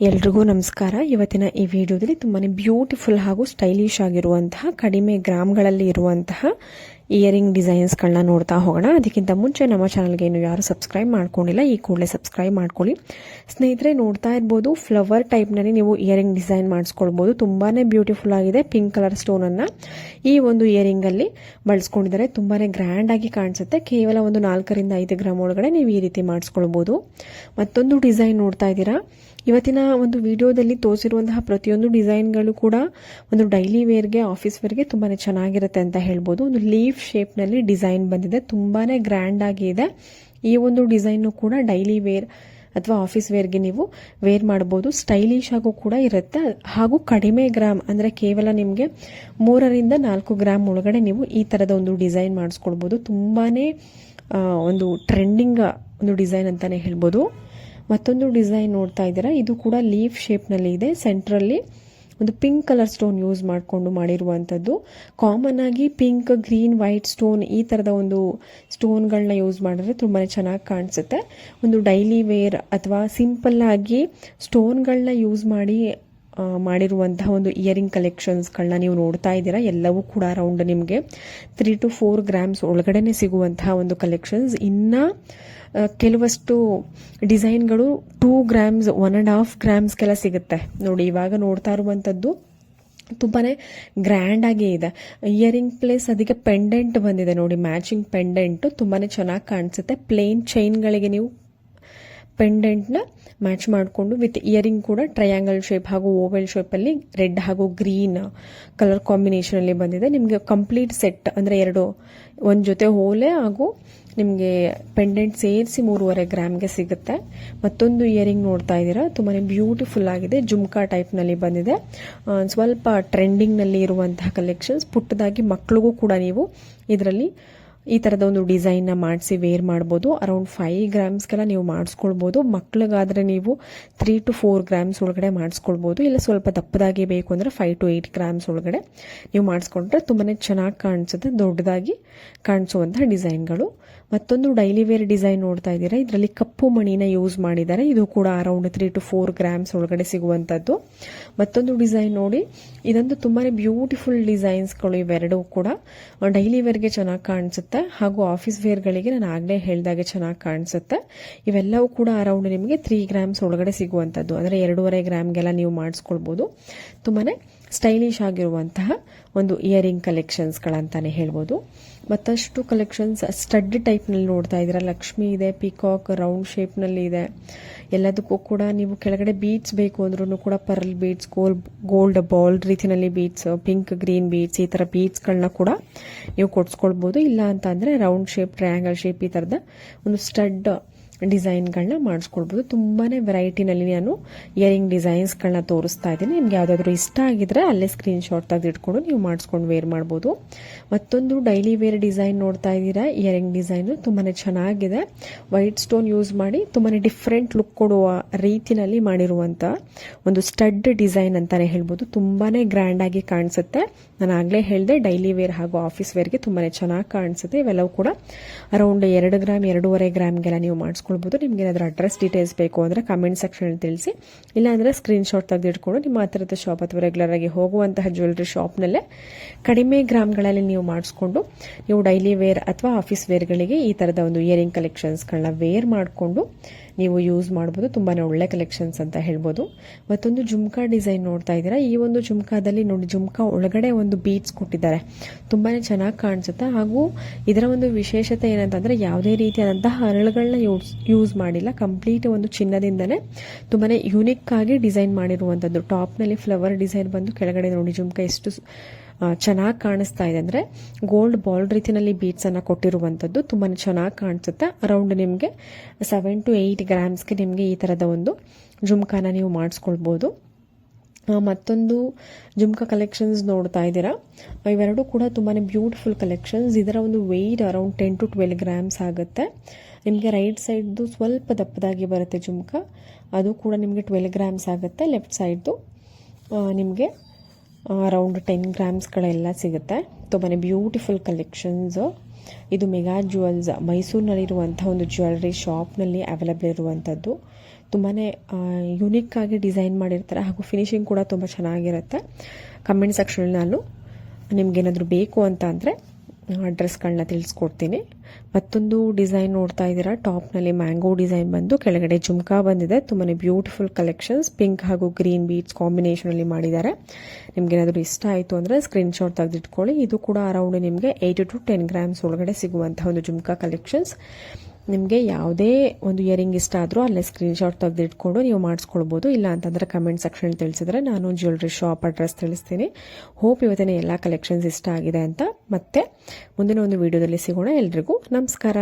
ಎಲ್ರಿಗೂ ನಮಸ್ಕಾರ. ಇವತ್ತಿನ ಈ ವಿಡಿಯೋದಲ್ಲಿ ತುಂಬಾನೇ ಬ್ಯೂಟಿಫುಲ್ ಹಾಗೂ ಸ್ಟೈಲಿಶ್ ಆಗಿರುವಂತಹ ಕಡಿಮೆ ಗ್ರಾಮ್ಗಳಲ್ಲಿ ಇರುವಂತಹ ಇಯರಿಂಗ್ ಡಿಸೈನ್ಸ್ಗಳನ್ನ ನೋಡ್ತಾ ಹೋಗೋಣ. ಅದಕ್ಕಿಂತ ಮುಂಚೆ ನಮ್ಮ ಚಾನಲ್ಗೆ ಇನ್ನು ಯಾರು ಸಬ್ಸ್ಕ್ರೈಬ್ ಮಾಡ್ಕೊಂಡಿಲ್ಲ ಈ ಕೂಡಲೇ ಸಬ್ಸ್ಕ್ರೈಬ್ ಮಾಡ್ಕೊಳ್ಳಿ. ಸ್ನೇಹಿತರೆ, ನೋಡ್ತಾ ಇರ್ಬೋದು ಫ್ಲವರ್ ಟೈಪ್ನಲ್ಲಿ ನೀವು ಇಯರಿಂಗ್ ಡಿಸೈನ್ ಮಾಡಿಸ್ಕೊಳ್ಬೋದು. ತುಂಬಾನೇ ಬ್ಯೂಟಿಫುಲ್ ಆಗಿದೆ. ಪಿಂಕ್ ಕಲರ್ ಸ್ಟೋನನ್ನು ಈ ಒಂದು ಇಯರಿಂಗಲ್ಲಿ ಬಳಸ್ಕೊಂಡಿದ್ದಾರೆ. ತುಂಬಾನೇ ಗ್ರ್ಯಾಂಡ್ ಆಗಿ ಕಾಣಿಸುತ್ತೆ. ಕೇವಲ ಒಂದು 4 ರಿಂದ 5 ಗ್ರಾಮ್ ಒಳಗಡೆ ನೀವು ಈ ರೀತಿ ಮಾಡಿಸ್ಕೊಳ್ಬೋದು. ಮತ್ತೊಂದು ಡಿಸೈನ್ ನೋಡ್ತಾ ಇದ್ದೀರಾ. ಇವತ್ತಿನ ಒಂದು ವಿಡಿಯೋದಲ್ಲಿ ತೋರಿಸಿರುವಂತಹ ಪ್ರತಿಯೊಂದು ಡಿಸೈನ್ಗಳು ಕೂಡ ಒಂದು ಡೈಲಿ ವೇರ್ಗೆ, ಆಫೀಸ್ ವೇರ್ಗೆ ತುಂಬಾನೇ ಚೆನ್ನಾಗಿರುತ್ತೆ ಅಂತ ಹೇಳ್ಬೋದು. ಒಂದು ಲೀಫ್ ಶೇಪ್ನಲ್ಲಿ ಡಿಸೈನ್ ಬಂದಿದೆ. ತುಂಬಾನೇ ಗ್ರ್ಯಾಂಡ್ ಆಗಿ ಇದೆ. ಈ ಒಂದು ಡಿಸೈನ್ ಕೂಡ ಡೈಲಿ ವೇರ್ ಅಥವಾ ಆಫೀಸ್ ವೇರ್ಗೆ ನೀವು ವೇರ್ ಮಾಡಬಹುದು. ಸ್ಟೈಲಿಶ್ ಆಗು ಕೂಡ ಇರುತ್ತೆ ಹಾಗೂ ಕಡಿಮೆ ಗ್ರಾಮ್ ಅಂದ್ರೆ ಕೇವಲ ನಿಮಗೆ 3 ರಿಂದ 4 ಗ್ರಾಮ್ ಒಳಗಡೆ ನೀವು ಈ ತರದ ಒಂದು ಡಿಸೈನ್ ಮಾಡಿಸ್ಕೊಳ್ಬಹುದು. ತುಂಬಾನೇ ಒಂದು ಟ್ರೆಂಡಿಂಗ್ ಒಂದು ಡಿಸೈನ್ ಅಂತಾನೆ ಹೇಳ್ಬೋದು. ಮತ್ತೊಂದು ಡಿಸೈನ್ ನೋಡ್ತಾ ಇದ್ದೀರಾ. ಇದು ಕೂಡ ಲೀಫ್ ಶೇಪ್ನಲ್ಲಿ ಇದೆ. ಸೆಂಟ್ರಲ್ಲಿ ಒಂದು ಪಿಂಕ್ ಕಲರ್ ಸ್ಟೋನ್ ಯೂಸ್ ಮಾಡಿಕೊಂಡು ಮಾಡಿರುವಂಥದ್ದು. ಕಾಮನ್ ಆಗಿ ಪಿಂಕ್, ಗ್ರೀನ್, ವೈಟ್ ಸ್ಟೋನ್ ಈ ಥರದ ಒಂದು ಸ್ಟೋನ್ಗಳನ್ನ ಯೂಸ್ ಮಾಡಿದ್ರೆ ತುಂಬಾ ಚೆನ್ನಾಗಿ ಕಾಣಿಸುತ್ತೆ. ಒಂದು ಡೈಲಿ ವೇರ್ ಅಥವಾ ಸಿಂಪಲ್ ಆಗಿ ಸ್ಟೋನ್ಗಳನ್ನ ಯೂಸ್ ಮಾಡಿರುವಂತಹ ಒಂದು ಇಯರಿಂಗ್ ಕಲೆಕ್ಷನ್ಸ್ಗಳನ್ನ ನೀವು ನೋಡ್ತಾ ಇದ್ದೀರಾ. ಎಲ್ಲವೂ ಕೂಡ ಅರೌಂಡ್ ನಿಮಗೆ 3 to 4 ಗ್ರಾಮ್ಸ್ ಒಳಗಡೆನೆ ಸಿಗುವಂತಹ ಒಂದು ಕಲೆಕ್ಷನ್ಸ್. ಇನ್ನ ಕೆಲವಷ್ಟು ಡಿಸೈನ್ಗಳು 2 ಗ್ರಾಮ್ಸ್ 1.5 ಗ್ರಾಮ್ಸ್ಗೆಲ್ಲ ಸಿಗುತ್ತೆ ನೋಡಿ. ಇವಾಗ ನೋಡ್ತಾ ಇರುವಂಥದ್ದು ತುಂಬಾನೇ ಗ್ರ್ಯಾಂಡ್ ಆಗಿ ಇದೆ. ಇಯರಿಂಗ್ ಪ್ಲೇಸ್ ಅದಕ್ಕೆ ಪೆಂಡೆಂಟ್ ಬಂದಿದೆ ನೋಡಿ, ಮ್ಯಾಚಿಂಗ್ ಪೆಂಡೆಂಟ್ ತುಂಬಾನೇ ಚೆನ್ನಾಗಿ ಕಾಣಿಸುತ್ತೆ. ಪ್ಲೇನ್ ಚೈನ್ಗಳಿಗೆ ನೀವು ಪೆಂಡೆಂಟ್ನ ಮ್ಯಾಚ್ ಮಾಡಿಕೊಂಡು ವಿತ್ ಇಯರಿಂಗ್ ಕೂಡ ಟ್ರಯಾಂಗಲ್ ಶೇಪ್ ಹಾಗೂ ಓವೆಲ್ ಶೇಪಲ್ಲಿ ರೆಡ್ ಹಾಗೂ ಗ್ರೀನ್ ಕಲರ್ ಕಾಂಬಿನೇಷನ್ ಅಲ್ಲಿ ಬಂದಿದೆ. ನಿಮಗೆ ಕಂಪ್ಲೀಟ್ ಸೆಟ್ ಅಂದ್ರೆ ಒಂದು ಜೊತೆ ಹೋಲೆ ಹಾಗೂ ನಿಮಗೆ ಪೆಂಡೆಂಟ್ ಸೇರಿಸಿ 3.5 ಗ್ರಾಮ್ಗೆ ಸಿಗುತ್ತೆ. ಮತ್ತೊಂದು ಇಯರಿಂಗ್ ನೋಡ್ತಾ ಇದ್ದೀರಾ. ತುಂಬಾನೇ ಬ್ಯೂಟಿಫುಲ್ ಆಗಿದೆ. ಜುಮ್ಕಾ ಟೈಪ್ ನಲ್ಲಿ ಬಂದಿದೆ. ಸ್ವಲ್ಪ ಟ್ರೆಂಡಿಂಗ್ ನಲ್ಲಿ ಇರುವಂತಹ ಕಲೆಕ್ಷನ್ಸ್. ಪುಟ್ಟದಾಗಿ ಮಕ್ಕಳಿಗೂ ಕೂಡ ನೀವು ಇದರಲ್ಲಿ ಈ ತರದ ಒಂದು ಡಿಸೈನ್ ನ ಮಾಡಿಸಿ ವೇರ್ ಮಾಡಬಹುದು. ಅರೌಂಡ್ 5 ಗ್ರಾಮ್ಸ್ಗೆಲ್ಲ ನೀವು ಮಾಡಿಸ್ಕೊಳ್ಬಹುದು. ಮಕ್ಕಳಿಗಾದ್ರೆ ನೀವು 3 to 4 ಗ್ರಾಮ್ಸ್ ಒಳಗಡೆ ಮಾಡಿಸ್ಕೊಳ್ಬಹುದು. ಇಲ್ಲ ಸ್ವಲ್ಪ ದಪ್ಪದಾಗಿ ಬೇಕು ಅಂದ್ರೆ 5 to 8 ಗ್ರಾಮ್ಸ್ ಒಳಗಡೆ ನೀವು ಮಾಡಿಸ್ಕೊಂಡ್ರೆ ತುಂಬಾನೇ ಚೆನ್ನಾಗಿ ಕಾಣಿಸುತ್ತೆ. ದೊಡ್ಡದಾಗಿ ಕಾಣಿಸುವಂತಹ ಡಿಸೈನ್ಗಳು. ಮತ್ತೊಂದು ಡೈಲಿ ವೇರ್ ಡಿಸೈನ್ ನೋಡ್ತಾ ಇದ್ದೀರಾ. ಇದರಲ್ಲಿ ಕಪ್ಪು ಮಣಿನ ಯೂಸ್ ಮಾಡಿದ್ದಾರೆ. ಇದು ಕೂಡ ಅರೌಂಡ್ 3 to 4 ಗ್ರಾಮ್ಸ್ ಒಳಗಡೆ ಸಿಗುವಂತದ್ದು. ಮತ್ತೊಂದು ಡಿಸೈನ್ ನೋಡಿ. ಇದಂತೂ ತುಂಬಾನೇ ಬ್ಯೂಟಿಫುಲ್ ಡಿಸೈನ್ಸ್ಗಳು. ಇವೆರಡೂ ಕೂಡ ಡೈಲಿ ವೇರ್ಗೆ ಚೆನ್ನಾಗಿ ಕಾಣಿಸುತ್ತೆ ಹಾಗೂ ಆಫೀಸ್ ವೇರ್ಗಳಿಗೆ ನಾನು ಆಗ್ಲೇ ಹೇಳಿದಾಗೆ ಚೆನ್ನಾಗಿ ಕಾಣಿಸುತ್ತೆ. ಇವೆಲ್ಲವೂ ಕೂಡ ಅರೌಂಡ್ ನಿಮಗೆ 3 ಗ್ರಾಮ್ಸ್ ಒಳಗಡೆ ಸಿಗುವಂತದ್ದು. ಅಂದ್ರೆ 2.5 ಗ್ರಾಮ್ಗೆಲ್ಲ ನೀವು ಮಾಡಿಸ್ಕೊಳ್ಬಹುದು. ತುಂಬಾನೇ ಸ್ಟೈಲಿಶ್ ಆಗಿರುವಂತಹ ಒಂದು ಇಯರಿಂಗ್ ಕಲೆಕ್ಷನ್ಸ್ಗಳಂತಾನೆ ಹೇಳ್ಬೋದು. ಮತ್ತಷ್ಟು ಕಲೆಕ್ಷನ್ಸ್ ಸ್ಟಡ್ ಟೈಪ್ ನಲ್ಲಿ ನೋಡ್ತಾ ಇದ್ದೀರಾ. ಲಕ್ಷ್ಮಿ ಇದೆ, ಪಿಕಾಕ್ ರೌಂಡ್ ಶೇಪ್ ನಲ್ಲಿ ಇದೆ. ಎಲ್ಲದಕ್ಕೂ ಕೂಡ ನೀವು ಕೆಳಗಡೆ ಬೀಡ್ಸ್ ಬೇಕು ಅಂದ್ರೂ ಕೂಡ ಪರ್ಲ್ ಬೀಡ್ಸ್, ಗೋಲ್ಡ್ ಬಾಲ್ ರೀತಿನಲ್ಲಿ ಬೀಡ್ಸ್, ಪಿಂಕ್ ಗ್ರೀನ್ ಬೀಡ್ಸ್ ಈ ತರ ಬೀಡ್ಸ್ಗಳನ್ನ ಕೂಡ ನೀವು ಕೊಡ್ಸ್ಕೊಳ್ಬಹುದು. ಇಲ್ಲ ಅಂತ ಅಂದ್ರೆ ರೌಂಡ್ ಶೇಪ್, ಟ್ರಯಾಂಗಲ್ ಶೇಪ್ ಈ ತರದ ಒಂದು ಸ್ಟಡ್ ಡಿಸೈನ್ಗಳನ್ನ ಮಾಡಿಸ್ಕೊಳ್ಬಹುದು. ತುಂಬಾನೇ ವೆರೈಟಿನಲ್ಲಿ ನಾನು ಇಯರಿಂಗ್ ಡಿಸೈನ್ಸ್ಗಳನ್ನ ತೋರಿಸ್ತಾ ಇದ್ದೀನಿ. ನಿಮ್ಗೆ ಯಾವ್ದಾದ್ರು ಇಷ್ಟ ಆಗಿದ್ರೆ ಅಲ್ಲೇ ಸ್ಕ್ರೀನ್ ಶಾಟ್ ತೆಗೆದಿಟ್ಕೊಂಡು ನೀವು ಮಾಡಿಸ್ಕೊಂಡು ವೇರ್ ಮಾಡಬಹುದು. ಮತ್ತೊಂದು ಡೈಲಿ ವೇರ್ ಡಿಸೈನ್ ನೋಡ್ತಾ ಇದ್ದೀರಾ. ಇಯರಿಂಗ್ ಡಿಸೈನ್ ತುಂಬಾನೇ ಚೆನ್ನಾಗಿದೆ. ವೈಟ್ ಸ್ಟೋನ್ ಯೂಸ್ ಮಾಡಿ ತುಂಬಾನೇ ಡಿಫ್ರೆಂಟ್ ಲುಕ್ ಕೊಡುವ ರೀತಿನಲ್ಲಿ ಮಾಡಿರುವಂತ ಒಂದು ಸ್ಟಡ್ ಡಿಸೈನ್ ಅಂತಾನೆ ಹೇಳ್ಬೋದು. ತುಂಬಾನೇ ಗ್ರ್ಯಾಂಡ್ ಆಗಿ ಕಾಣಿಸುತ್ತೆ. ನಾನು ಆಗ್ಲೇ ಹೇಳಿದೆ ಡೈಲಿ ವೇರ್ ಹಾಗೂ ಆಫೀಸ್ ವೇರ್ಗೆ ತುಂಬಾನೇ ಚೆನ್ನಾಗಿ ಕಾಣಿಸುತ್ತೆ. ಇವೆಲ್ಲವೂ ಕೂಡ ಅರೌಂಡ್ 2 ಗ್ರಾಮ್ 2.5 ಗ್ರಾಮ್ಗೆಲ್ಲ ನೀವು ಮಾಡಿಸ್ಕೊಳ್ಬಹುದು. ನಿಮ್ಗೆ ಏನಾದರೂ ಅಡ್ರೆಸ್ ಡೀಟೇಲ್ಸ್ ಬೇಕು ಅಂದ್ರೆ ಕಮೆಂಟ್ ಸೆಕ್ಷನ್ ಅಲ್ಲಿ ತಿಳಿಸಿ. ಇಲ್ಲ ಅಂದ್ರೆ ಸ್ಕ್ರೀನ್ ಶಾಟ್ ತೆಗೆದಿಟ್ಕೊಂಡು ನಿಮ್ಮ ಹತ್ತಿರದ ಶಾಪ್ ಅಥವಾ ರೆಗ್ಯುಲರ್ ಆಗಿ ಹೋಗುವಂತಹ ಜ್ಯುವೆಲರಿ ಶಾಪ್ನಲ್ಲೇ ಕಡಿಮೆ ಗ್ರಾಮ್ಗಳಲ್ಲಿ ನೀವು ಮಾಡಿಸ್ಕೊಂಡು ನೀವು ಡೈಲಿ ವೇರ್ ಅಥವಾ ಆಫೀಸ್ ವೇರ್ಗಳಿಗೆ ಈ ತರದ ಒಂದು ಇಯರಿಂಗ್ ಕಲೆಕ್ಷನ್ಸ್ಗಳನ್ನ ವೇರ್ ಮಾಡಿಕೊಂಡು ನೀವು ಯೂಸ್ ಮಾಡಬಹುದು. ತುಂಬಾನೇ ಒಳ್ಳೆ ಕಲೆಕ್ಷನ್ಸ್ ಅಂತ ಹೇಳ್ಬೋದು. ಮತ್ತೊಂದು ಜುಮ್ಕಾ ಡಿಸೈನ್ ನೋಡ್ತಾ ಇದ್ದೀರಾ. ಈ ಒಂದು ಜುಮ್ಕಾದಲ್ಲಿ ನೋಡಿ, ಜುಮ್ಕಾ ಒಳಗಡೆ ಒಂದು ಬೀಡ್ಸ್ ಕೊಟ್ಟಿದ್ದಾರೆ. ತುಂಬಾನೇ ಚೆನ್ನಾಗಿ ಕಾಣಿಸುತ್ತೆ. ಹಾಗೂ ಇದರ ಒಂದು ವಿಶೇಷತೆ ಏನಂತಂದ್ರೆ ಯಾವುದೇ ರೀತಿಯಾದಂತಹ ಹರಳುಗಳನ್ನ ಯೂಸ್ ಮಾಡಿಲ್ಲ. ಕಂಪ್ಲೀಟ್ ಒಂದು ಚಿನ್ನದಿಂದನೇ ತುಂಬಾನೇ ಯುನಿಕ್ ಆಗಿ ಡಿಸೈನ್ ಮಾಡಿರುವಂತದ್ದು. ಟಾಪ್ ನಲ್ಲಿ ಫ್ಲವರ್ ಡಿಸೈನ್ ಬಂದು ಕೆಳಗಡೆ ನೋಡಿ ಜುಮ್ಕಾ ಎಷ್ಟು ಚೆನ್ನಾಗಿ ಕಾಣಿಸ್ತಾ ಇದೆ ಅಂದ್ರೆ ಗೋಲ್ಡ್ ಬಾಲ್ ರೀತಿನಲ್ಲಿ ಬೀಡ್ಸ್ ಅನ್ನ ಕೊಟ್ಟಿರುವಂತದ್ದು. ತುಂಬಾನೇ ಚೆನ್ನಾಗಿ ಕಾಣಿಸುತ್ತೆ. ಅರೌಂಡ್ ನಿಮಗೆ 7 to 8 ಗ್ರಾಮ್ಸ್ಗೆ ನಿಮಗೆ ಈ ತರದ ಒಂದು ಜುಮ್ಕಾನ ನೀವು ಮಾಡಿಸ್ಕೊಳ್ಬಹುದು. ಮತ್ತೊಂದು ಜುಮ್ಕಾ ಕಲೆಕ್ಷನ್ಸ್ ನೋಡ್ತಾ ಇದ್ದೀರಾ. ಇವೆರಡು ಕೂಡ ತುಂಬಾನೇ ಬ್ಯೂಟಿಫುಲ್ ಕಲೆಕ್ಷನ್ಸ್. ಇದರ ಒಂದು ವೆಯ್ಟ್ ಅರೌಂಡ್ 10 to 12 ಗ್ರಾಮ್ಸ್ ಆಗುತ್ತೆ. ನಿಮಗೆ ರೈಟ್ ಸೈಡ್ದು ಸ್ವಲ್ಪ ದಪ್ಪದಾಗಿ ಬರುತ್ತೆ ಜುಮ್ಕಾ. ಅದು ಕೂಡ ನಿಮಗೆ 12 ಗ್ರಾಮ್ಸ್ ಆಗುತ್ತೆ. ಲೆಫ್ಟ್ ಸೈಡ್ದು ನಿಮಗೆ ಅರೌಂಡ್ 10 ಗ್ರಾಮ್ಸ್ಗಳೆಲ್ಲ ಸಿಗುತ್ತೆ. ತುಂಬಾನೇ ಬ್ಯೂಟಿಫುಲ್ ಕಲೆಕ್ಷನ್ಸ್. ಇದು ಮೆಗಾ ಜ್ಯುವೆಲ್ಸ್ ಮೈಸೂರಿನಲ್ಲಿರುವಂತಹ ಒಂದು ಜ್ಯುವೆಲರಿ ಶಾಪ್ನಲ್ಲಿ ಅವೈಲೇಬಲ್ ಇರುವಂಥದ್ದು. ತುಂಬಾ ಯುನಿಕ್ ಆಗಿ ಡಿಸೈನ್ ಮಾಡಿರ್ತಾರೆ ಹಾಗೂ ಫಿನಿಶಿಂಗ್ ಕೂಡ ತುಂಬ ಚೆನ್ನಾಗಿರುತ್ತೆ. ಕಮೆಂಟ್ ಸೆಕ್ಷನಲ್ಲಿ ನಾನು ನಿಮ್ಗೇನಾದರೂ ಬೇಕು ಅಂತ ಅಂದರೆ ಅಡ್ರೆಸ್ಗಳನ್ನ ತಿಳಿಸ್ಕೊಡ್ತೀನಿ. ಮತ್ತೊಂದು ಡಿಸೈನ್ ನೋಡ್ತಾ ಇದ್ದೀರಾ, ಟಾಪ್ನಲ್ಲಿ ಮ್ಯಾಂಗೋ ಡಿಸೈನ್ ಬಂದು ಕೆಳಗಡೆ ಜುಮ್ಕಾ ಬಂದಿದೆ. ತುಂಬಾ ಬ್ಯೂಟಿಫುಲ್ ಕಲೆಕ್ಷನ್ಸ್, ಪಿಂಕ್ ಹಾಗೂ ಗ್ರೀನ್ ಬೀಡ್ಸ್ ಕಾಂಬಿನೇಷನಲ್ಲಿ ಮಾಡಿದ್ದಾರೆ. ನಿಮ್ಗೇನಾದರೂ ಇಷ್ಟ ಆಯಿತು ಅಂದರೆ ಸ್ಕ್ರೀನ್ಶಾಟ್ ತೆಗೆದಿಟ್ಕೊಳ್ಳಿ. ಇದು ಕೂಡ ಅರೌಂಡ್ ನಿಮಗೆ 8 to 10 ಗ್ರಾಮ್ಸ್ ಒಳಗಡೆ ಸಿಗುವಂತಹ ಒಂದು ಜುಮ್ಕಾ ಕಲೆಕ್ಷನ್ಸ್. ನಿಮಗೆ ಯಾವುದೇ ಒಂದು ಇಯರಿಂಗ್ ಇಷ್ಟ ಆದರೂ ಅಲ್ಲೇ ಸ್ಕ್ರೀನ್ಶಾಟ್ ತೆಗೆದಿಟ್ಕೊಂಡು ನೀವು ಮಾಡಿಸ್ಕೊಳ್ಬೋದು. ಇಲ್ಲ ಅಂತಂದರೆ ಕಮೆಂಟ್ ಸೆಕ್ಷನ್ ತಿಳಿಸಿದ್ರೆ ನಾನು ಜ್ಯುವೆಲ್ರಿ ಶಾಪ್ ಅಡ್ರೆಸ್ ತಿಳಿಸ್ತೀನಿ. ಹೋಪ್ ಇವತ್ತಿನ ಎಲ್ಲ ಕಲೆಕ್ಷನ್ಸ್ ಇಷ್ಟ ಆಗಿದೆ ಅಂತ. ಮತ್ತೆ ಮುಂದಿನ ಒಂದು ವಿಡಿಯೋದಲ್ಲಿ ಸಿಗೋಣ. ಎಲ್ರಿಗೂ ನಮಸ್ಕಾರ.